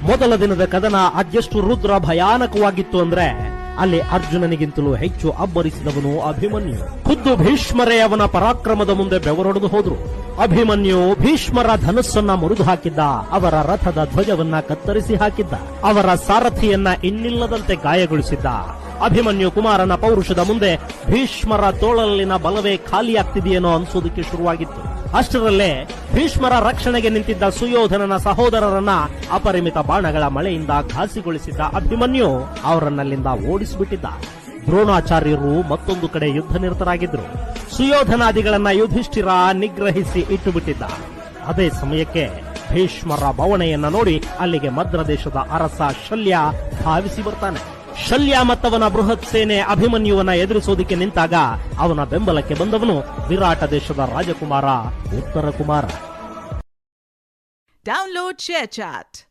ಮೊದಲ ದಿನದ ಕದನ ಅದೆಷ್ಟು ರುದ್ರ ಭಯಾನಕವಾಗಿತ್ತು ಅಂದ್ರೆ ಅಲ್ಲಿ ಅರ್ಜುನನಿಗಿಂತಲೂ ಹೆಚ್ಚು ಅಬ್ಬರಿಸಿದವನು ಅಭಿಮನ್ಯು. ಖುದ್ದು ಭೀಷ್ಮರೇ ಅವನ ಪರಾಕ್ರಮದ ಮುಂದೆ ಬೆವರೊಡೆದು ಹೋದ್ರು. ಅಭಿಮನ್ಯು ಭೀಷ್ಮರ ಧನುಸ್ಸನ್ನ ಮುರಿದು ಹಾಕಿದ್ದ, ಅವರ ರಥದ ಧ್ವಜವನ್ನ ಕತ್ತರಿಸಿ ಹಾಕಿದ್ದ, ಅವರ ಸಾರಥಿಯನ್ನ ಇನ್ನಿಲ್ಲದಂತೆ ಗಾಯಗೊಳಿಸಿದ್ದ. ಅಭಿಮನ್ಯು ಕುಮಾರನ ಪೌರುಷದ ಮುಂದೆ ಭೀಷ್ಮರ ತೋಳಲ್ಲಿನ ಬಲವೇ ಖಾಲಿಯಾಗ್ತಿದೆಯೇನೋ ಅನ್ಸೋದಕ್ಕೆ ಶುರುವಾಗಿತ್ತು. ಅಷ್ಟರಲ್ಲೇ ಭೀಷ್ಮರ ರಕ್ಷಣೆಗೆ ನಿಂತಿದ್ದ ಸುಯೋಧನನ ಸಹೋದರರನ್ನ ಅಪರಿಮಿತ ಬಾಣಗಳ ಮಳೆಯಿಂದ ಘಾಸಿಗೊಳಿಸಿದ್ದ ಅಭಿಮನ್ಯು ಅವರನ್ನಲ್ಲಿಂದ ಓಡಿಸಿಬಿಟ್ಟಿದ್ದ. ದ್ರೋಣಾಚಾರ್ಯರು ಮತ್ತೊಂದು ಕಡೆ ಯುದ್ಧ ನಿರತರಾಗಿದ್ರು. ಸುಯೋಧನಾದಿಗಳನ್ನ ಯುಧಿಷ್ಠಿರ ನಿಗ್ರಹಿಸಿ ಇಟ್ಟುಬಿಟ್ಟಿದ್ದ. ಅದೇ ಸಮಯಕ್ಕೆ ಭೀಷ್ಮರ ಬವಣೆಯನ್ನ ನೋಡಿ ಅಲ್ಲಿಗೆ ಮದ್ರ ದೇಶದ ಅರಸ ಶಲ್ಯ ಧಾವಿಸಿ ಬರ್ತಾನೆ. ಶಲ್ಯ ಮತ್ತವನ ಬೃಹತ್ ಸೇನೆ ಅಭಿಮನ್ಯುವನ್ನ ಎದುರಿಸೋದಕ್ಕೆ ನಿಂತಾಗ ಅವನ ಬೆಂಬಲಕ್ಕೆ ಬಂದವನು ವಿರಾಟ ದೇಶದ ರಾಜಕುಮಾರ ಉತ್ತರ ಕುಮಾರ. Download ShareChat.